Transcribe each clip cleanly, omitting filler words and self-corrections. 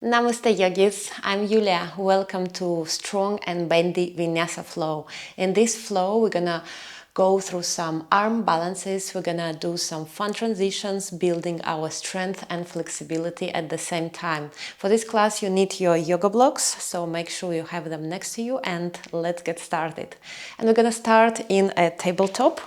Namaste yogis, I'm Yulia. Welcome to Strong and Bendy Vinyasa flow. In this flow, we're gonna go through some arm balances. We're gonna do some fun transitions, building our strength and flexibility at the same time. For this class, you need your yoga blocks, so make sure you have them next to you and let's get started. And we're gonna start in a tabletop.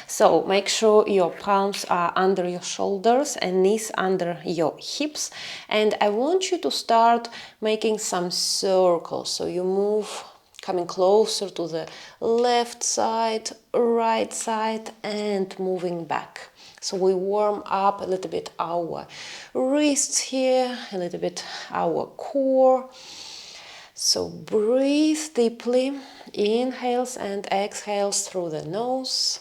So make sure your palms are under your shoulders and knees under your hips. And I want you to start making some circles. So you move, coming closer to the left side, right side, and moving back. So we warm up a little bit our wrists here, a little bit our core. So breathe deeply, inhales and exhales through the nose.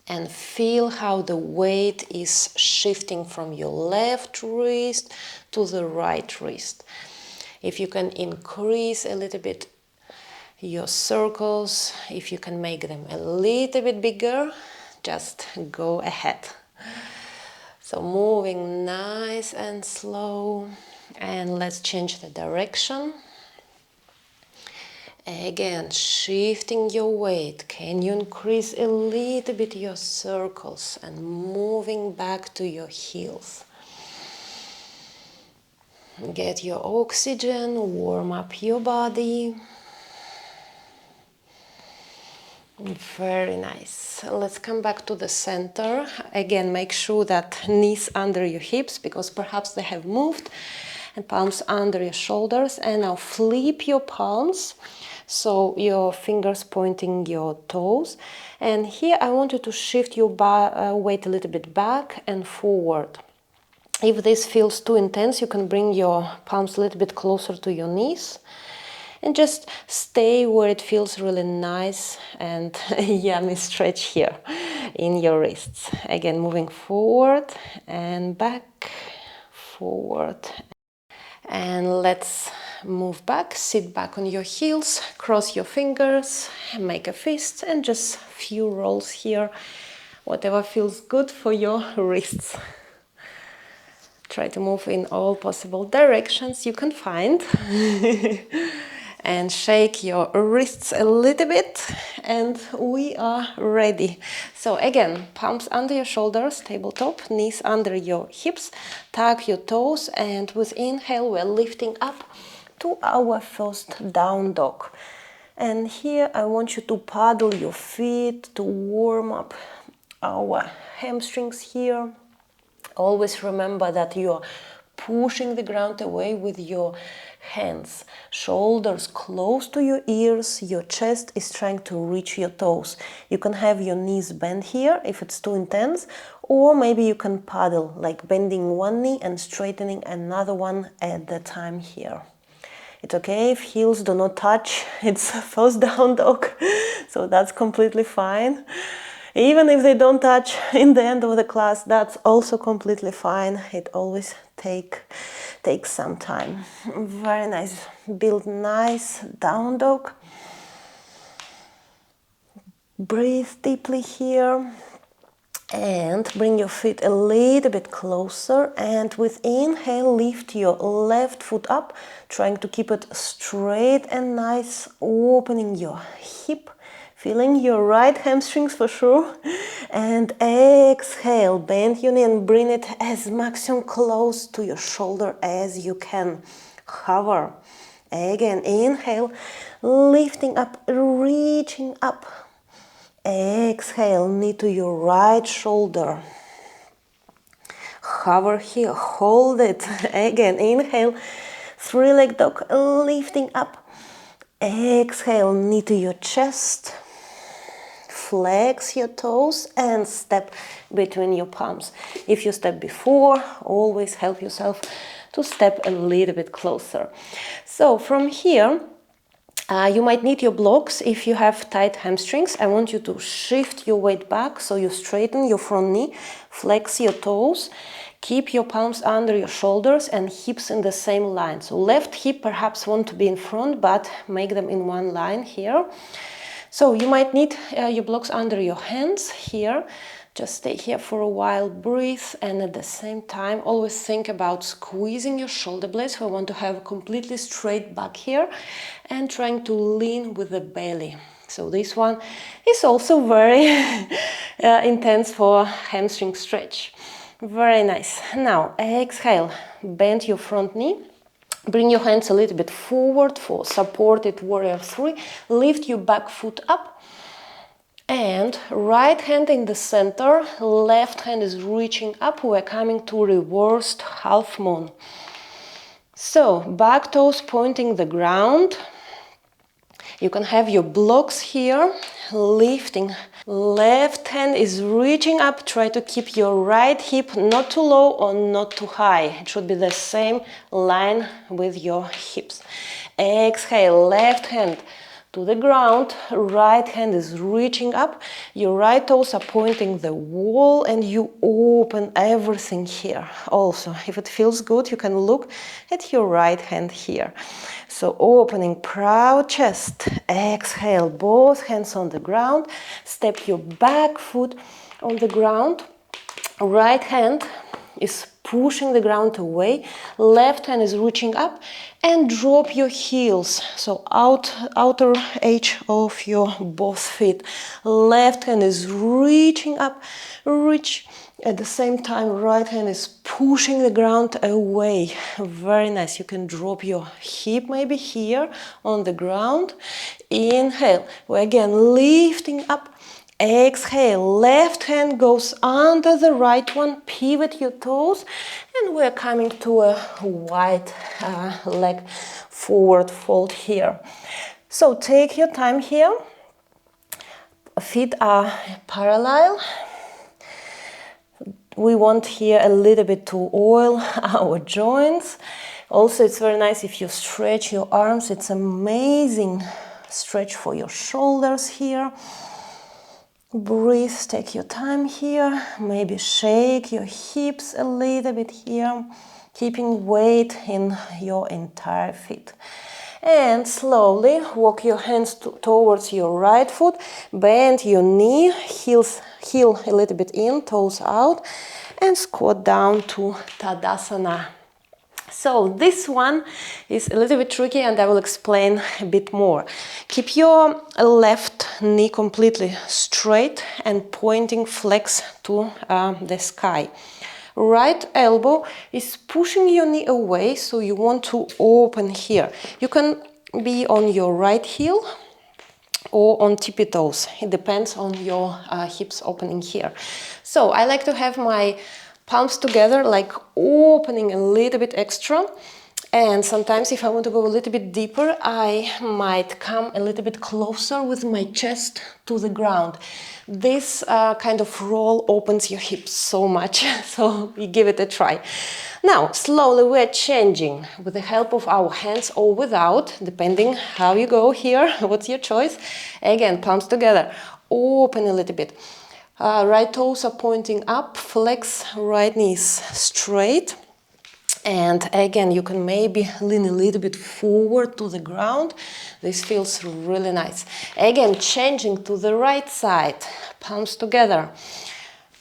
And feel how the weight is shifting from your left wrist to the right wrist. If you can increase a little bit your circles, if you can make them a little bit bigger, just go ahead. So moving nice and slow, and let's change the direction. Again, shifting your weight. Can you increase a little bit your circles and moving back to your heels? Get your oxygen, warm up your body. Very nice. Let's come back to the center. Again, make sure that knees under your hips because perhaps they have moved, and palms under your shoulders. And now flip your palms. So your fingers pointing your toes. And here I want you to shift your weight a little bit back and forward. If this feels too intense, you can bring your palms a little bit closer to your knees. And just stay where it feels really nice and yummy stretch here in your wrists. Again, moving forward and back, forward. And let's move back, sit back on your heels, cross your fingers, make a fist, and just few rolls here, whatever feels good for your wrists. Try to move in all possible directions you can find. And shake your wrists a little bit, and we are ready. So again, palms under your shoulders, tabletop, knees under your hips, tuck your toes, and with inhale we're lifting up to our first down dog. And here I want you to paddle your feet to warm up our hamstrings here. Always remember that you're pushing the ground away with your hands. Shoulders close to your ears. Your chest is trying to reach your toes. You can have your knees bent here if it's too intense, or maybe you can paddle, like bending one knee and straightening another one at the time here. It's okay if heels do not touch. It's first down dog, so that's completely fine. Even if they don't touch in the end of the class, that's also completely fine. It always takes some time. Very nice. Build nice down dog. Breathe deeply here. And bring your feet a little bit closer. And with inhale, lift your left foot up, trying to keep it straight and nice, opening your hip. Feeling your right hamstrings for sure. And exhale, bend your knee and bring it as maximum close to your shoulder as you can. Hover. Again, inhale, lifting up, reaching up. Exhale, knee to your right shoulder. Hover here, hold it. Again, inhale, three-leg dog, lifting up. Exhale, knee to your chest. Flex your toes and step between your palms. If you step before, always help yourself to step a little bit closer. So from here, you might need your blocks if you have tight hamstrings. I want you to shift your weight back so you straighten your front knee, flex your toes, keep your palms under your shoulders and hips in the same line. So left hip perhaps want to be in front, but make them in one line here. So you might need your blocks under your hands here. Just stay here for a while, breathe, and at the same time always think about squeezing your shoulder blades. We want to have a completely straight back here and trying to lean with the belly. So this one is also very intense for hamstring stretch. Very nice. Now exhale, bend your front knee. Bring your hands a little bit forward for supported warrior 3. Lift your back foot up. And right hand in the center, left hand is reaching up. We're coming to reversed half moon. So back toes pointing the ground. You can have your blocks here, lifting. Left hand is reaching up. Try to keep your right hip not too low or not too high. It should be the same line with your hips. Exhale, left hand to the ground, right hand is reaching up, your right toes are pointing the wall and you open everything here. Also, if it feels good, you can look at your right hand here. So opening proud chest, exhale, both hands on the ground, step your back foot on the ground, right hand is pushing the ground away, left hand is reaching up, and drop your heels, so outer edge of your both feet. Left hand is reaching up, reach. At the same time, right hand is pushing the ground away. Very nice. You can drop your hip maybe here on the ground. Inhale. We're again lifting up. Exhale, left hand goes under the right one, pivot your toes, and we're coming to a wide leg forward fold here. So take your time here, feet are parallel. We want here a little bit to oil our joints. Also, it's very nice if you stretch your arms, it's amazing stretch for your shoulders here. Breathe, take your time here, maybe shake your hips a little bit here, keeping weight in your entire feet. And slowly walk your hands towards your right foot, bend your knee, heel a little bit in, toes out, and squat down to Tadasana. So this one is a little bit tricky and I will explain a bit more. Keep your left knee completely straight and pointing flex to the sky. Right elbow is pushing your knee away, so you want to open here. You can be on your right heel or on tippy toes. It depends on your hips opening here. So I like to have my palms together, like opening a little bit extra. And sometimes if I want to go a little bit deeper, I might come a little bit closer with my chest to the ground. This kind of roll opens your hips so much, so we give it a try. Now, slowly we're changing with the help of our hands or without, depending how you go here, what's your choice. Again, palms together, open a little bit. Right toes are pointing up, flex right knees straight. And again, you can maybe lean a little bit forward to the ground. This feels really nice. Again, changing to the right side, palms together.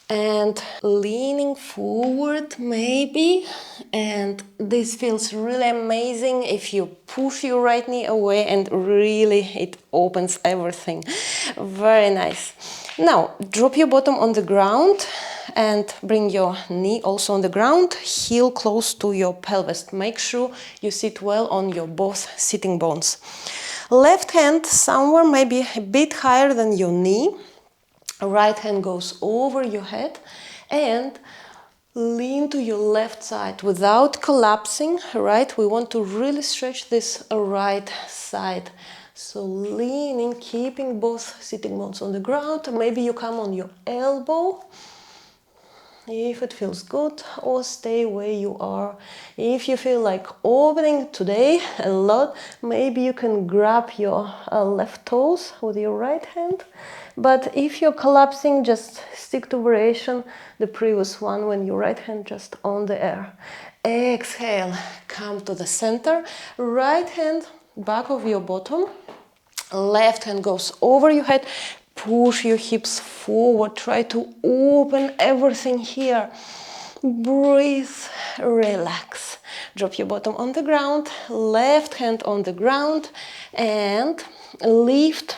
And leaning forward maybe. And this feels really amazing if you push your right knee away and really it opens everything. Very nice. Now, drop your bottom on the ground and bring your knee also on the ground, heel close to your pelvis. Make sure you sit well on your both sitting bones. Left hand somewhere maybe a bit higher than your knee. Right hand goes over your head and lean to your left side without collapsing, right? We want to really stretch this right side. So leaning, keeping both sitting bones on the ground. Maybe you come on your elbow if it feels good, or stay where you are. If you feel like opening today a lot, maybe you can grab your left toes with your right hand. But if you're collapsing, just stick to variation, the previous one, when your right hand just on the air. Exhale, come to the center, right hand back of your bottom, left hand goes over your head, push your hips forward. Try to open everything here. Breathe, relax. Drop your bottom on the ground, left hand on the ground, and lift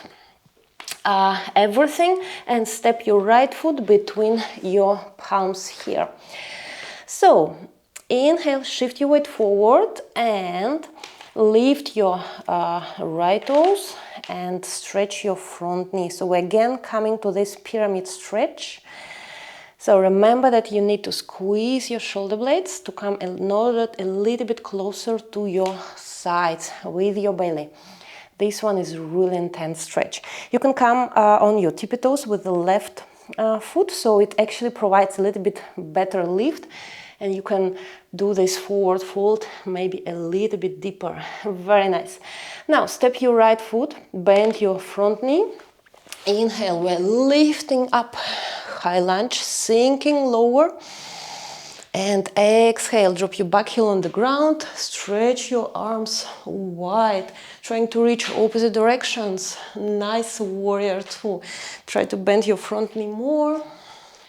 everything and step your right foot between your palms here. So, inhale, shift your weight forward and lift your right toes and stretch your front knee. So again, coming to this pyramid stretch. So remember that you need to squeeze your shoulder blades to come a little bit closer to your sides with your belly. This one is really intense stretch. You can come on your tippy toes with the left foot, so it actually provides a little bit better lift, and you can do this forward fold maybe a little bit deeper. Very nice. Now step your right foot, bend your front knee. Inhale, we're lifting up, high lunge, sinking lower. And exhale, drop your back heel on the ground, stretch your arms wide, trying to reach opposite directions. Nice warrior two. Try to bend your front knee more,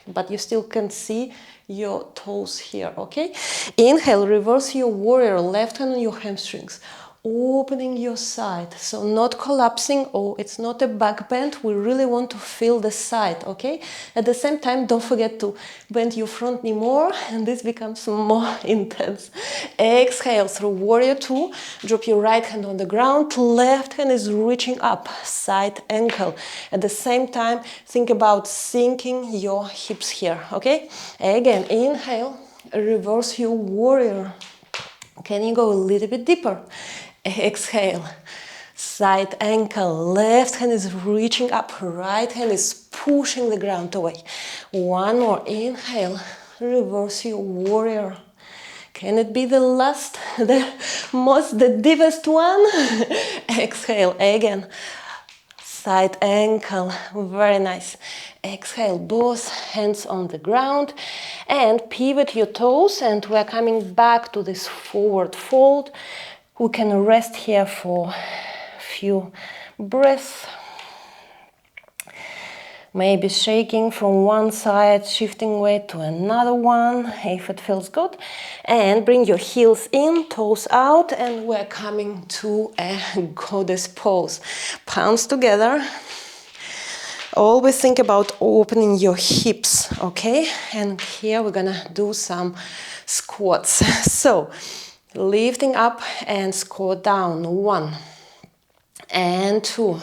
but you still can see your toes here, okay? Inhale, reverse your warrior, left hand on your hamstrings. Opening your side, so not collapsing. Oh, it's not a back bend. We really want to feel the side, okay? At the same time, don't forget to bend your front knee more, and this becomes more intense. Exhale through warrior two. Drop your right hand on the ground. Left hand is reaching up, side ankle. At the same time, think about sinking your hips here, okay? Again, inhale, reverse your warrior. Can you go a little bit deeper? Exhale, side ankle, left hand is reaching up, right hand is pushing the ground away. One more, inhale, reverse your warrior. Can it be the last, the deepest one? Exhale, again, side ankle, very nice. Exhale, both hands on the ground and pivot your toes, and we're coming back to this forward fold. We can rest here for a few breaths. Maybe shaking from one side, shifting weight to another one, if it feels good. And bring your heels in, toes out, and we're coming to a goddess pose. Palms together. Always think about opening your hips, okay? And here we're gonna do some squats. So, lifting up and squat down. 1 and 2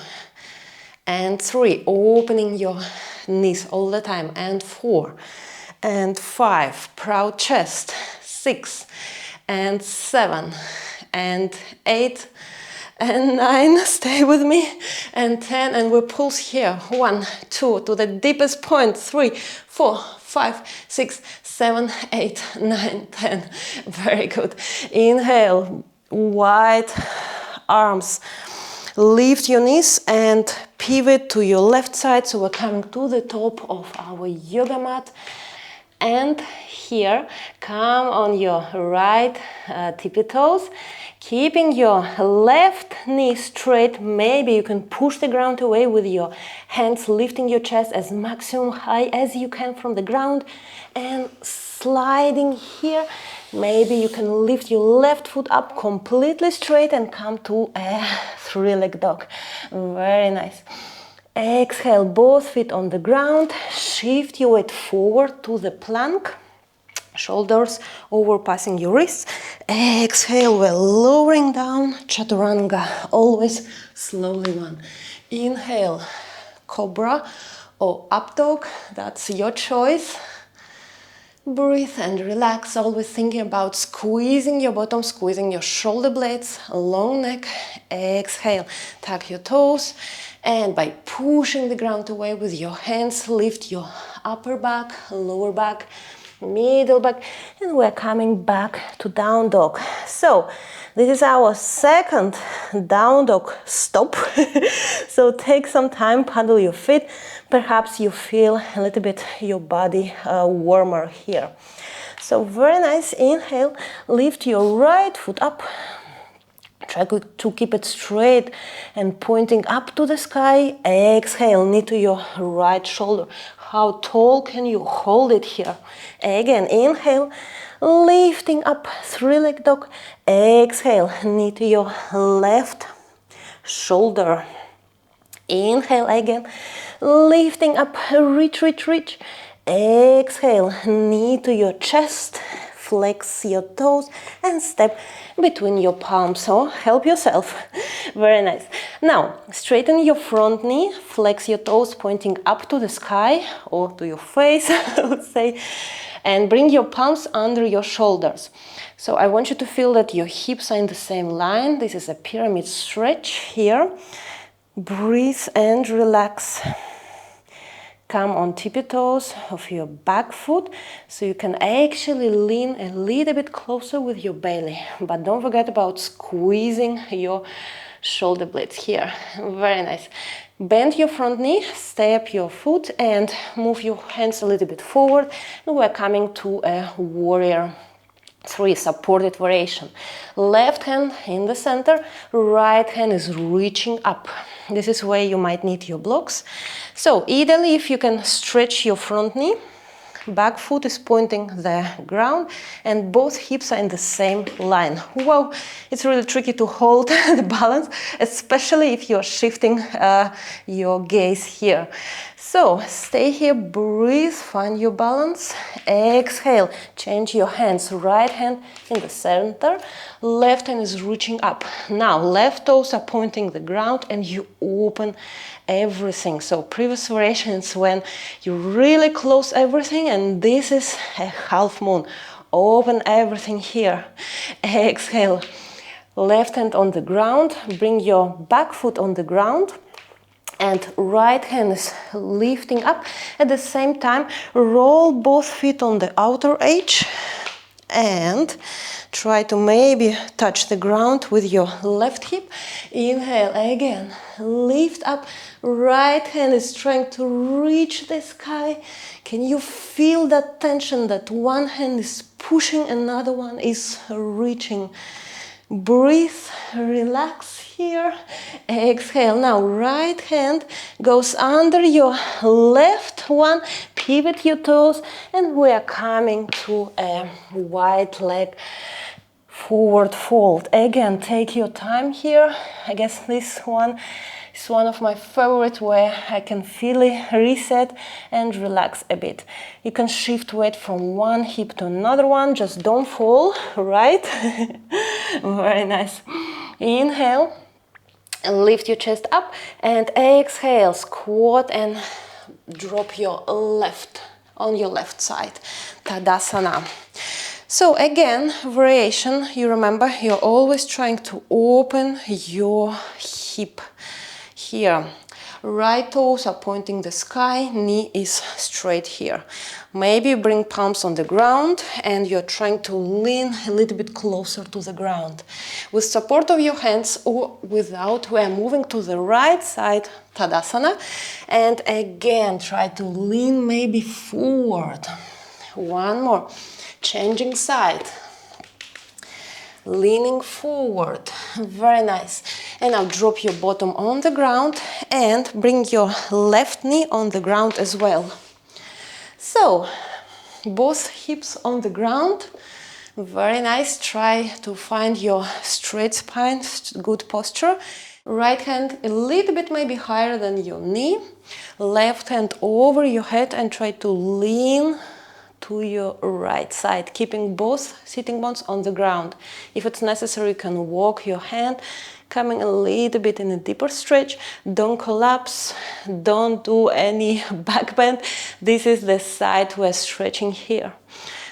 and 3. Opening your knees all the time. And 4 and 5. Proud chest. 6 and 7 and 8 and 9. Stay with me. And 10. And we pulse here. 1, 2 to the deepest point. 3, 4, 5, 6, 7, 8, 9, 10. Very good. Inhale, wide arms. Lift your knees and pivot to your left side. So we're coming to the top of our yoga mat. And here, come on your right tippy toes. Keeping your left knee straight. Maybe you can push the ground away with your hands, lifting your chest as maximum high as you can from the ground. And sliding here. Maybe you can lift your left foot up completely straight and come to a three-leg dog. Very nice. Exhale, both feet on the ground. Shift your weight forward to the plank. Shoulders overpassing your wrists. Exhale, we're lowering down. Chaturanga, always slowly one. Inhale, cobra or up dog. That's your choice. Breathe and relax, always thinking about squeezing your bottom, squeezing your shoulder blades, long neck. Exhale, tuck your toes, and by pushing the ground away with your hands, lift your upper back, lower back, middle back, and we're coming back to down dog. So this is our second down dog stop. So take some time, paddle your feet. Perhaps you feel a little bit your body warmer here. So very nice. Inhale, lift your right foot up. Try to keep it straight and pointing up to the sky. Exhale, knee to your right shoulder. How tall can you hold it here? Again, inhale, lifting up, three-leg dog. Exhale, knee to your left shoulder. Inhale again, lifting up, reach, reach, reach. Exhale, knee to your chest. Flex your toes and step between your palms. So help yourself. Very nice. Now, straighten your front knee. Flex your toes pointing up to the sky or to your face, I would say. And bring your palms under your shoulders. So I want you to feel that your hips are in the same line. This is a pyramid stretch here. Breathe and relax. Come on tippy toes of your back foot so you can actually lean a little bit closer with your belly. But don't forget about squeezing your shoulder blades here. Very nice. Bend your front knee, step your foot and move your hands a little bit forward. And we're coming to a warrior 3, supported variation. Left hand in the center, right hand is reaching up. This is where you might need your blocks. So ideally, if you can stretch your front knee, back foot is pointing the ground and both hips are in the same line. Wow, it's really tricky to hold the balance, especially if you're shifting your gaze here. So stay here, breathe, find your balance. Exhale, change your hands. Right hand in the center, left hand is reaching up. Now left toes are pointing the ground and you open everything. So previous variations when you really close everything, and this is a half moon. Open everything here. Exhale, left hand on the ground, bring your back foot on the ground. And right hand is lifting up. At the same time, roll both feet on the outer edge and try to maybe touch the ground with your left hip. Inhale again, lift up. Right hand is trying to reach the sky. Can you feel that tension that one hand is pushing, another one is reaching? Breathe, relax here. Exhale. Now right hand goes under your left one. Pivot your toes and we are coming to a wide leg forward fold. Again, take your time here. I guess this one is one of my favorites where I can fully reset and relax a bit. You can shift weight from one hip to another one, just don't fall, right? Very nice. Inhale, lift your chest up and exhale, squat and drop your left on your left side, Tadasana. So again, variation, you remember, you're always trying to open your hip here. Right toes are pointing the sky, knee is straight here. Maybe bring palms on the ground and you're trying to lean a little bit closer to the ground. With support of your hands or without, we're moving to the right side, Tadasana. And again, try to lean maybe forward. One more. Changing side. Leaning forward. Very nice. And now drop your bottom on the ground and bring your left knee on the ground as well. So, both hips on the ground. Very nice. Try to find your straight spine, good posture. Right hand a little bit maybe higher than your knee. Left hand over your head and try to lean to your right side, keeping both sitting bones on the ground. If it's necessary, you can walk your hand, coming a little bit in a deeper stretch. Don't collapse, don't do any back bend. This is the side we're stretching here.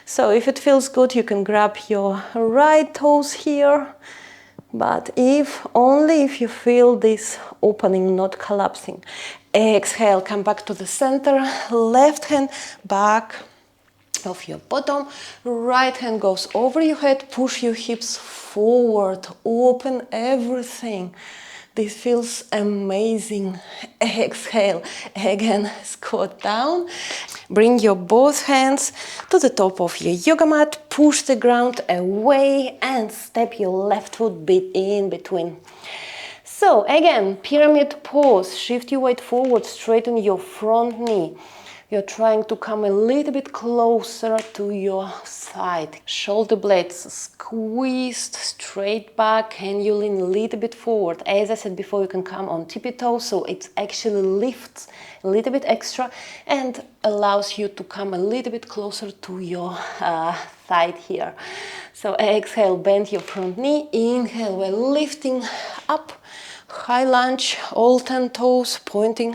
So if it feels good, you can grab your right toes here, but only if you feel this opening, not collapsing. Exhale, come back to the center, left hand back of your bottom, right hand goes over your head, push your hips forward, open everything. This feels amazing. Exhale. Again, squat down. Bring your both hands to the top of your yoga mat. Push the ground away and step your left foot bit in between. So again, pyramid pose. Shift your weight forward, straighten your front knee. You're trying to come a little bit closer to your side. Shoulder blades squeezed straight back and you lean a little bit forward. As I said before, you can come on tippy toes, so it actually lifts a little bit extra and allows you to come a little bit closer to your side here. So exhale, bend your front knee. Inhale, we're lifting up. High lunge, all 10 toes pointing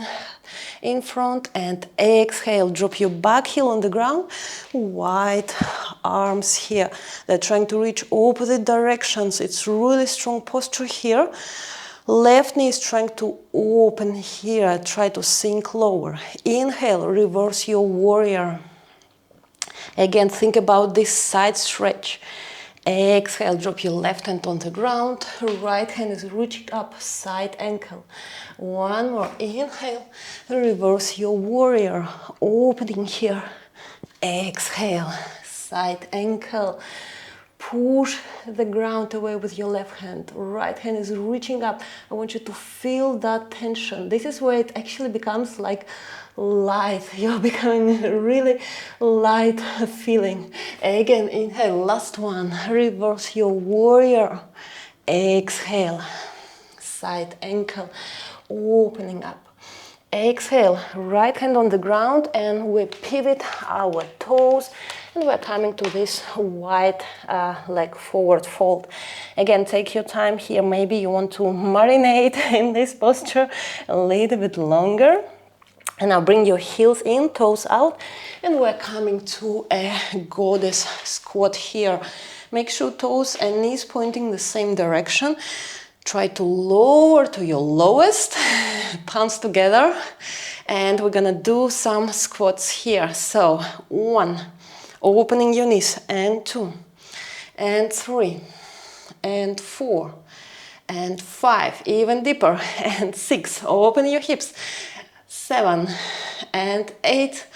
in front, and exhale, drop your back heel on the ground, wide arms here. They're trying to reach opposite directions. It's really strong posture here. Left knee is trying to open here, try to sink lower. Inhale, reverse your warrior. Again, think about this side stretch. Exhale, drop your left hand on the ground. Right hand is reaching up, side ankle. One more. Inhale, reverse your warrior. Opening here. Exhale, side ankle. Push the ground away with your left hand. Right hand is reaching up. I want you to feel that tension. This is where it actually becomes like light. You're becoming really light feeling. Again, inhale, last one. Reverse your warrior. Exhale, side ankle, opening up. Exhale, right hand on the ground, and we pivot our toes, and we're coming to this wide leg forward fold. Again, take your time here. Maybe you want to marinate in this posture a little bit longer. And now bring your heels in, toes out, and we're coming to a goddess squat here. Make sure toes and knees pointing the same direction. Try to lower to your lowest, palms together, and we're gonna do some squats here. So 1, opening your knees, and 2, and 3, and 4, and 5, even deeper, and 6, open your hips, 7, and 8,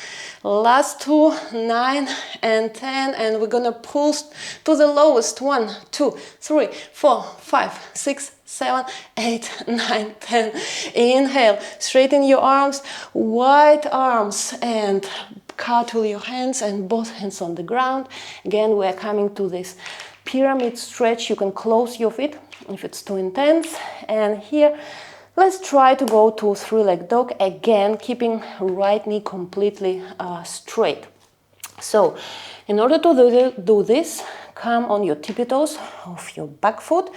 last 2, 9, and 10, and we're gonna pulse to the lowest. 1, 2, 3, 4, 5, 6, 7, 8, 9, 10. Inhale, straighten your arms, wide arms, and cartwheel your hands and both hands on the ground. Again, we're coming to this pyramid stretch. You can close your feet if it's too intense. And here, let's try to go to three-leg dog. Again, keeping right knee completely straight. So, in order to do this, come on your tippy toes of your back foot,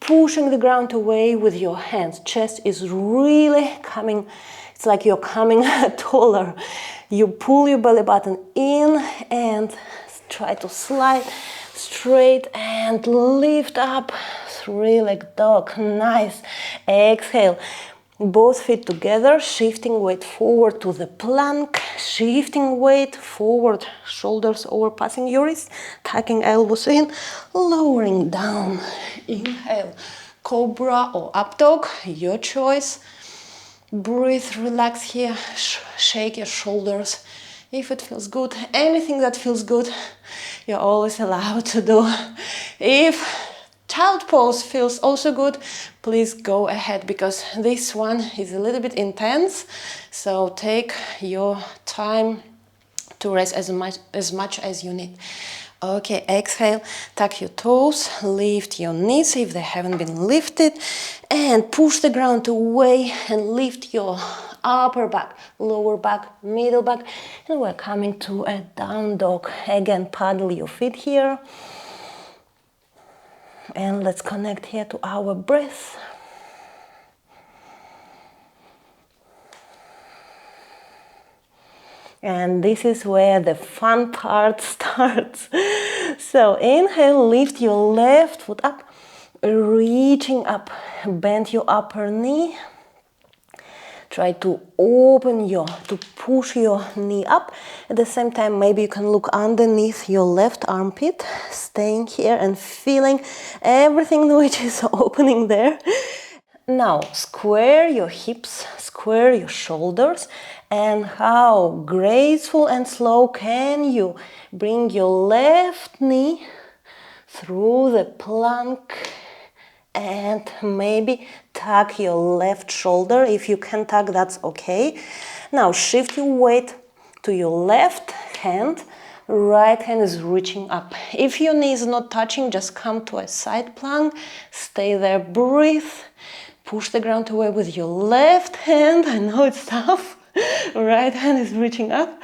pushing the ground away with your hands. Chest is really coming, it's like you're coming taller. You pull your belly button in and try to slide straight and lift up. Three-leg dog, nice. Exhale, both feet together, shifting weight forward to the plank, shifting weight forward, shoulders over passing your wrists, tucking elbows in, lowering down. Inhale, cobra or up dog, your choice. Breathe, relax here, shake your shoulders if it feels good. Anything that feels good, you're always allowed to do. If child pose feels also good, please go ahead, because this one is a little bit intense. So take your time to rest as much as you need. Okay, exhale, tuck your toes, lift your knees if they haven't been lifted, and push the ground away and lift your upper back, lower back, middle back, and we're coming to a down dog. Again, paddle your feet here. And let's connect here to our breath. And this is where the fun part starts. So inhale, lift your left foot up, reaching up, bend your upper knee. Try to push your knee up. At the same time, maybe you can look underneath your left armpit, staying here and feeling everything which is opening there. Now square your hips, square your shoulders, and how graceful and slow can you bring your left knee through the plank and maybe tuck your left shoulder. If you can tuck, that's okay. Now shift your weight to your left hand. Right hand is reaching up. If your knee is not touching, just come to a side plank. Stay there, breathe. Push the ground away with your left hand. I know it's tough. Right hand is reaching up.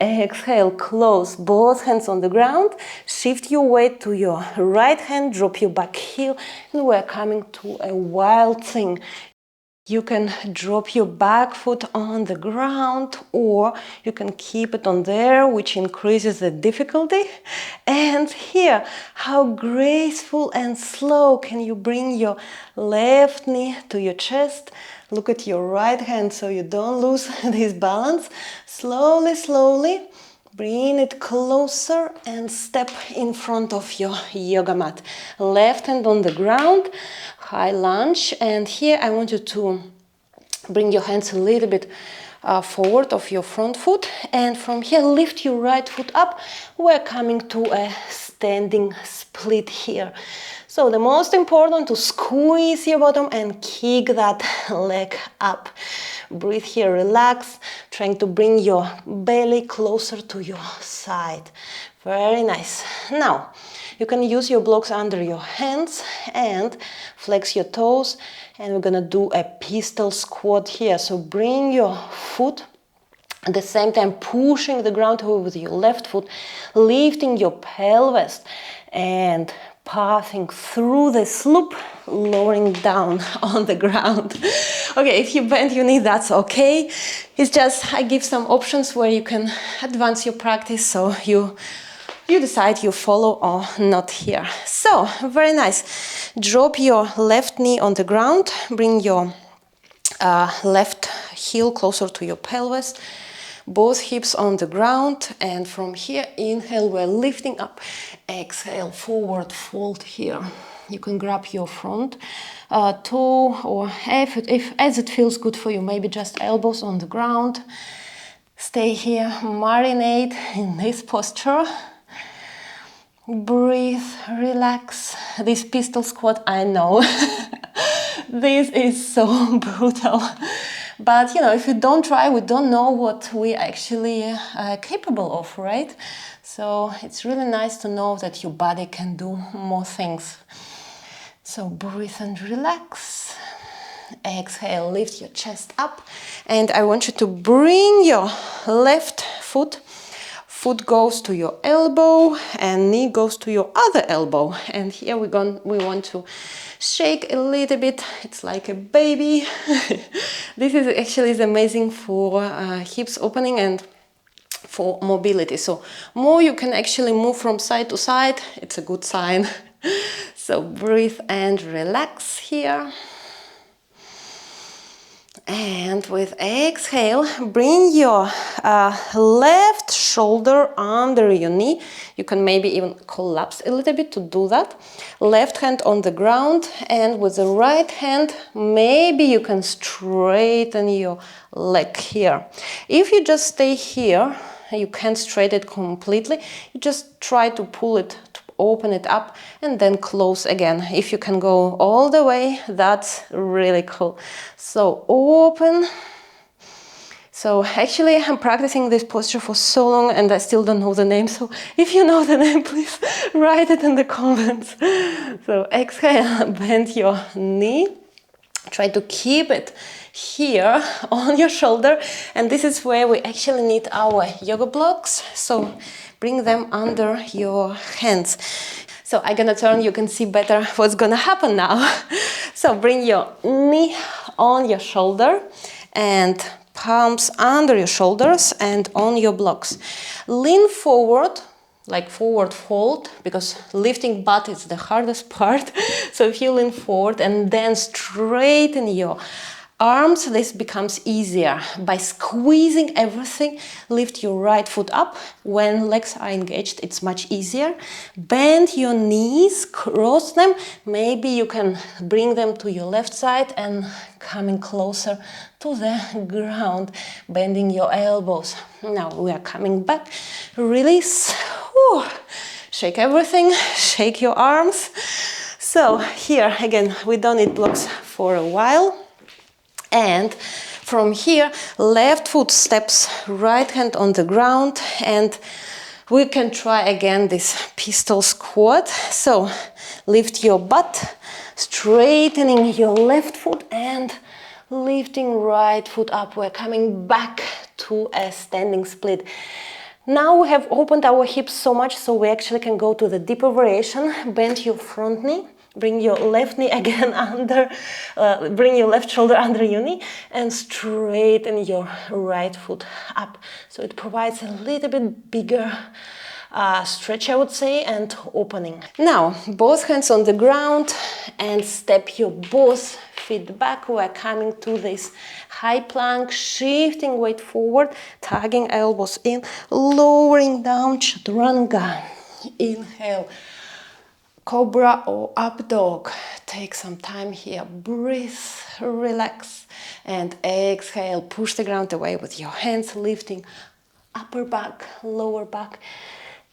Exhale, close both hands on the ground. Shift your weight to your right hand, drop your back heel, and we're coming to a wild thing. You can drop your back foot on the ground, or you can keep it on there, which increases the difficulty. And here, how graceful and slow can you bring your left knee to your chest. Look at your right hand so you don't lose this balance. Slowly, slowly, bring it closer and step in front of your yoga mat. Left hand on the ground, high lunge, and here I want you to bring your hands a little bit forward of your front foot, and from here lift your right foot up. We're coming to a standing split here. So the most important to squeeze your bottom and kick that leg up. Breathe here, relax, trying to bring your belly closer to your side. Very nice. Now, you can use your blocks under your hands and flex your toes, and we're gonna do a pistol squat here. So bring your foot at the same time pushing the ground away with your left foot, lifting your pelvis and passing through the slope, lowering down on the ground. Okay, if you bend your knee, that's okay. It's just I give some options where you can advance your practice, so you decide you follow or not here. So, very nice. Drop your left knee on the ground, bring your left heel closer to your pelvis, both hips on the ground, and from here, inhale, we're lifting up. Exhale, forward fold here. You can grab your front toe, or if as it feels good for you, maybe just elbows on the ground. Stay here, marinate in this posture. Breathe, relax. This pistol squat, I know, this is so brutal. But, if we don't try, we don't know what we actually are capable of, right? So it's really nice to know that your body can do more things. So breathe and relax. Exhale, lift your chest up. And I want you to bring your left foot. Foot goes to your elbow and knee goes to your other elbow. And here we want to shake a little bit. It's like a baby. This is actually amazing for hips opening and for mobility. So more you can actually move from side to side, it's a good sign. So breathe and relax here. And with exhale, bring your left shoulder under your knee. You can maybe even collapse a little bit to do that. Left hand on the ground, and with the right hand, maybe you can straighten your leg here. If you just stay here, you can't straighten it completely. You just try to pull it, to open it up, and then close again. If you can go all the way, that's really cool. So open. So actually I'm practicing this posture for so long and I still don't know the name. So if you know the name, please write it in the comments. So exhale, bend your knee. Try to keep it here on your shoulder. And this is where we actually need our yoga blocks. So bring them under your hands. So I'm gonna turn, you can see better what's gonna happen now. So bring your knee on your shoulder and palms under your shoulders and on your blocks. Lean forward, like forward fold, because lifting butt is the hardest part. So if you lean forward and then straighten your arms, this becomes easier. By squeezing everything, lift your right foot up. When legs are engaged, it's much easier. Bend your knees, cross them. Maybe you can bring them to your left side and coming closer to the ground, bending your elbows. Now we are coming back. Release. Whew. Shake everything, shake your arms. So here, again, we don't need blocks for a while. And from here, left foot steps, right hand on the ground, and we can try again this pistol squat. So lift your butt, straightening your left foot and lifting right foot up. We're coming back to a standing split. Now we have opened our hips so much, so we actually can go to the deeper variation. Bend your front knee. Bring your left knee again under, bring your left shoulder under your knee and straighten your right foot up. So it provides a little bit bigger stretch, I would say, and opening. Now, both hands on the ground and step your both feet back. We're coming to this high plank, shifting weight forward, tugging elbows in, lowering down, chaturanga. Inhale. Cobra or up dog. Take some time here. Breathe, relax, and exhale. Push the ground away with your hands, lifting upper back, lower back,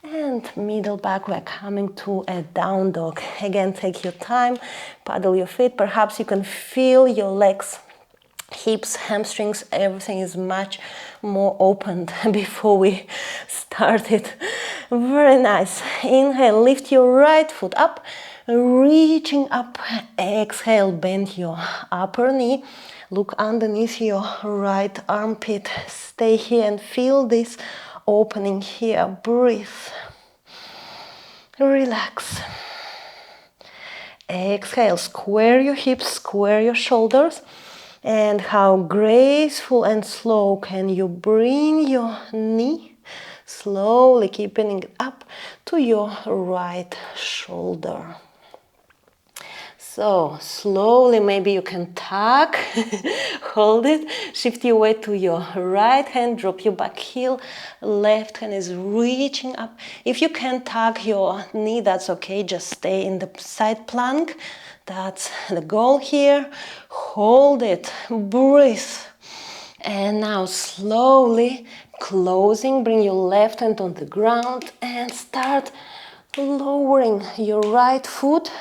and middle back. We're coming to a down dog. Again, take your time, paddle your feet. Perhaps you can feel your legs, hips, hamstrings, everything is much more opened before we started. Very nice. Inhale, lift your right foot up, reaching up. Exhale, bend your upper knee. Look underneath your right armpit. Stay here and feel this opening here. Breathe. Relax. Exhale, square your hips, square your shoulders. And how graceful and slow can you bring your knee, slowly keeping it up to your right shoulder. So slowly, maybe you can tuck, hold it, shift your weight to your right hand, drop your back heel, left hand is reaching up. If you can't tuck your knee, that's okay, just stay in the side plank. That's the goal here. Hold it, breathe. And now slowly closing, bring your left hand on the ground and start lowering your right foot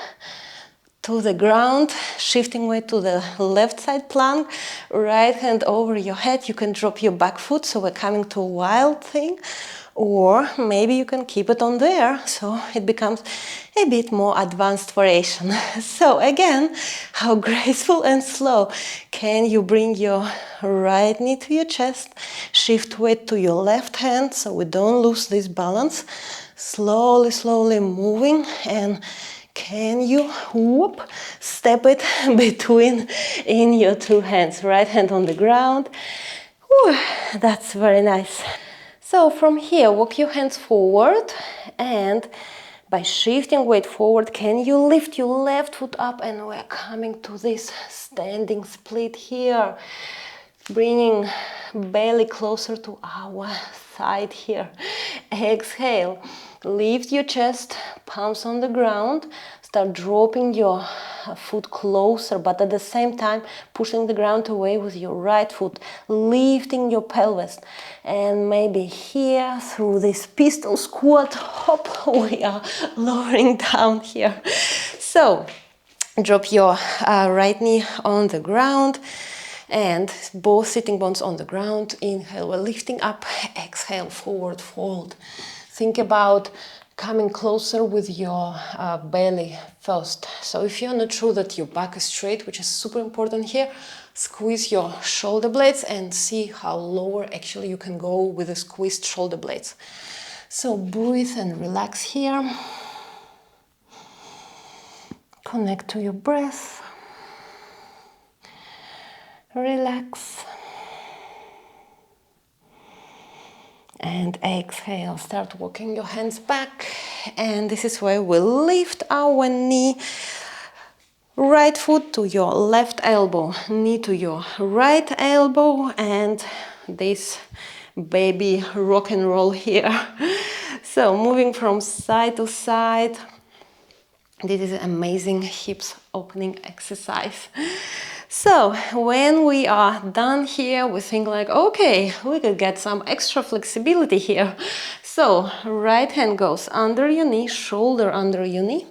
to the ground, shifting weight to the left side plank, right hand over your head. You can drop your back foot, so we're coming to a wild thing, or maybe you can keep it on there, so it becomes a bit more advanced variation. So again, how graceful and slow can you bring your right knee to your chest, shift weight to your left hand, so we don't lose this balance. Slowly, slowly moving, and can you whoop, step it between in your two hands, right hand on the ground. Whew, that's very nice. So from here, walk your hands forward, and by shifting weight forward, can you lift your left foot up, and we're coming to this standing split here, bringing belly closer to our side here. Exhale, lift your chest, palms on the ground, start dropping your foot closer, but at the same time pushing the ground away with your right foot, lifting your pelvis. And maybe here through this pistol squat, hop, we are lowering down here. So drop your right knee on the ground, and both sitting bones on the ground. Inhale, we're lifting up. Exhale, forward fold. Think about coming closer with your belly first. So if you're not sure that your back is straight, which is super important here, squeeze your shoulder blades and see how lower actually you can go with the squeezed shoulder blades. So breathe and relax here. Connect to your breath. Relax. And exhale, start walking your hands back. And this is where we lift our knee, right foot to your left elbow, knee to your right elbow, and this baby rock and roll here. So moving from side to side. This is an amazing hips opening exercise. So when we are done here, we think like, okay, we could get some extra flexibility here. So right hand goes under your knee, shoulder under your knee.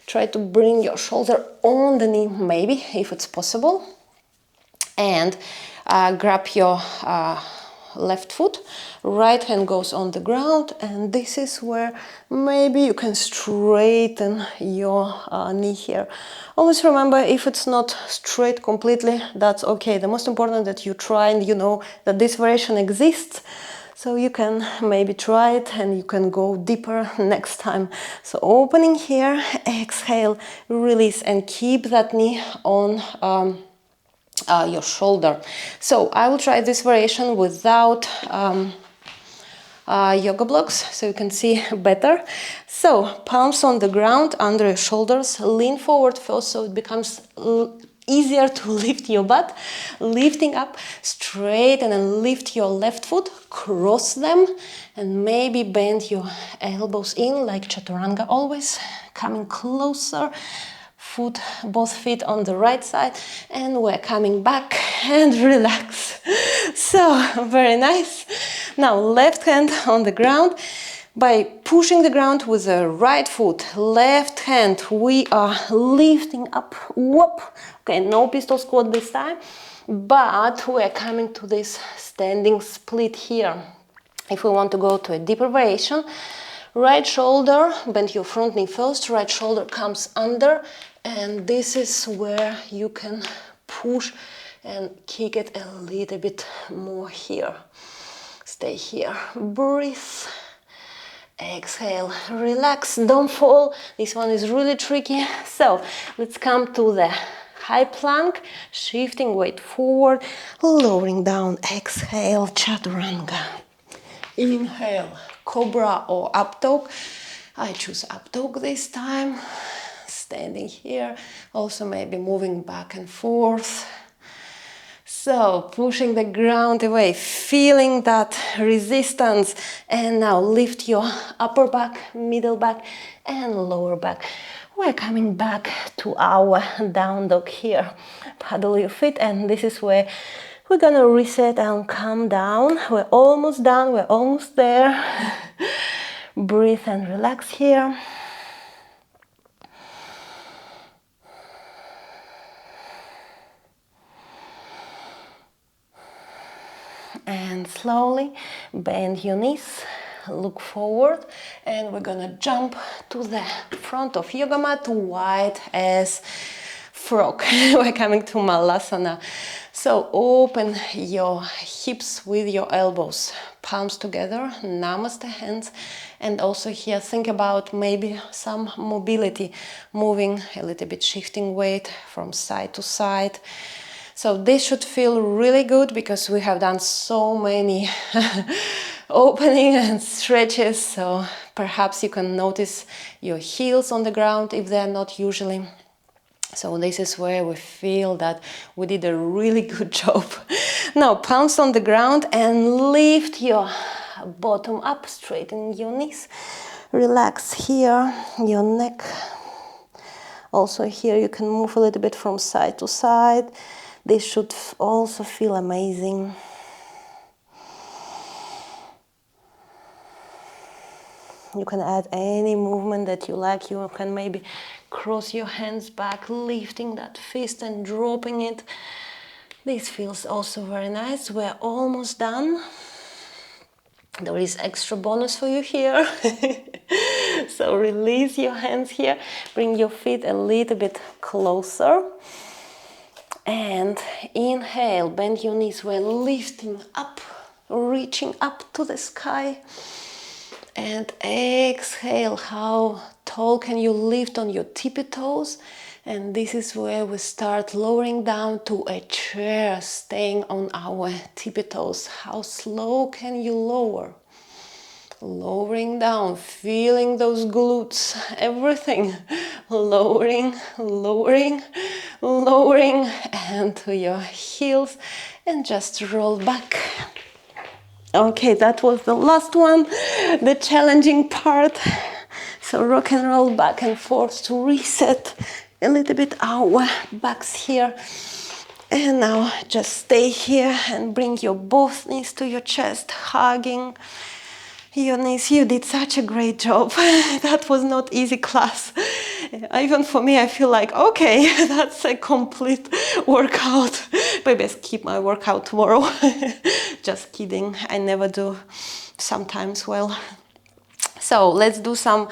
Try to bring your shoulder on the knee, maybe, if it's possible. And grab your left foot, right hand goes on the ground, and this is where maybe you can straighten your knee here. Always remember, if it's not straight completely, that's okay. The most important that you try and you know that this variation exists, so you can maybe try it and you can go deeper next time. So opening here, exhale, release, and keep that knee on your shoulder. So I will try this variation without yoga blocks so you can see better. So palms on the ground under your shoulders, lean forward first so it becomes easier to lift your butt. Lifting up, straighten and lift your left foot, cross them, and maybe bend your elbows in like chaturanga always, coming closer. Both feet on the right side, and we're coming back and relax. So very nice. Now left hand on the ground. By pushing the ground with the right foot, left hand, we are lifting up. Whoop. Okay, no pistol squat this time, but we're coming to this standing split here. If we want to go to a deeper variation, right shoulder, bend your front knee first, right shoulder comes under, and this is where you can push and kick it a little bit more here. Stay here, breathe, exhale, relax, don't fall. This one is really tricky. So let's come to the high plank, shifting weight forward, lowering down, exhale, chaturanga. Inhale, cobra or up dog. I choose up dog this time. Standing here, also maybe moving back and forth. So pushing the ground away, feeling that resistance, and now lift your upper back, middle back, and lower back. We're coming back to our down dog here. Paddle your feet, and this is where we're gonna reset and calm down. We're almost done, we're almost there. Breathe and relax here. And slowly bend your knees, look forward, and we're gonna jump to the front of yoga mat, wide as frog. We're coming to Malasana. So open your hips with your elbows, palms together, Namaste hands, and also here think about maybe some mobility, moving a little bit, shifting weight from side to side. So this should feel really good because we have done so many opening and stretches. So perhaps you can notice your heels on the ground if they're not usually. So this is where we feel that we did a really good job. Now palms on the ground and lift your bottom up, straighten your knees. Relax here, your neck. Also here you can move a little bit from side to side. This should also feel amazing. You can add any movement that you like. You can maybe cross your hands back, lifting that fist and dropping it. This feels also very nice. We're almost done. There is extra bonus for you here. So release your hands here. Bring your feet a little bit closer. And inhale, bend your knees. We're lifting up, reaching up to the sky. And exhale, how tall can you lift on your tippy toes? And this is where we start lowering down to a chair, staying on our tippy toes. How slow can you lower? lowering down, feeling those glutes, everything, lowering, lowering, lowering, and to your heels, and just roll back. Okay, that was the last one, the challenging part. So rock and roll back and forth to reset a little bit our backs here. And now just stay here and bring your both knees to your chest, hugging your knees. You did such a great job. That was not easy class. Even for me, I feel like, okay, that's a complete workout. Maybe I skip my workout tomorrow. Just kidding. I never do. Sometimes, well. So let's do some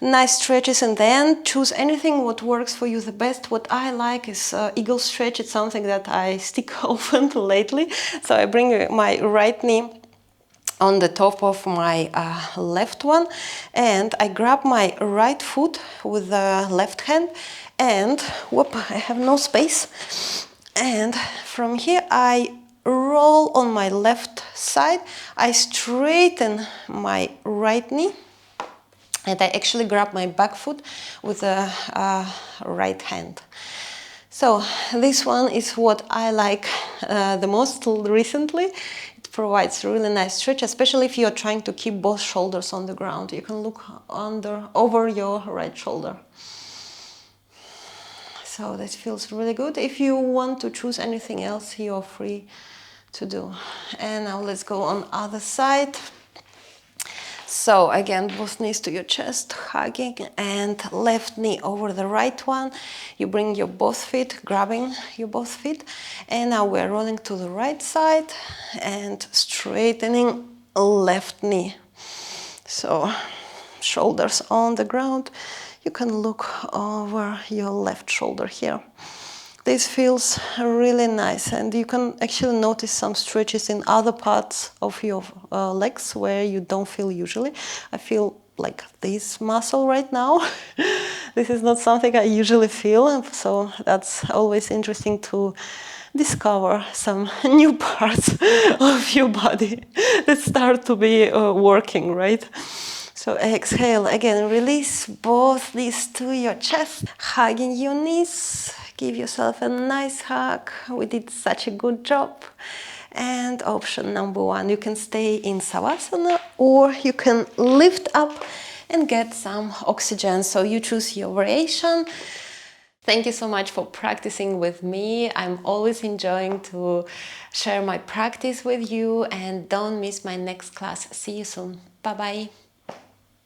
nice stretches and then choose anything what works for you the best. What I like is eagle stretch. It's something that I stick often lately. So I bring my right knee on the top of my left one, and I grab my right foot with the left hand, and whoop, I have no space. And from here I roll on my left side. I straighten my right knee, and I actually grab my back foot with the right hand. So this one is what I like the most recently. It provides really nice stretch, especially if you're trying to keep both shoulders on the ground. You can look over your right shoulder. So this feels really good. If you want to choose anything else, you're free to do. And now let's go on other side. So again, both knees to your chest, hugging, and left knee over the right one. You bring your both feet, grabbing your both feet, and now we're rolling to the right side and straightening left knee. So shoulders on the ground. You can look over your left shoulder here. This feels really nice, and you can actually notice some stretches in other parts of your legs where you don't feel usually. I feel like this muscle right now. This is not something I usually feel, and so that's always interesting to discover some new parts of your body that start to be working, right? So exhale again, release both knees to your chest, hugging your knees. Give yourself a nice hug. We did such a good job. And option number one, you can stay in Savasana, or you can lift up and get some oxygen. So you choose your variation. Thank you so much for practicing with me. I'm always enjoying to share my practice with you, and don't miss my next class. See you soon. Bye-bye.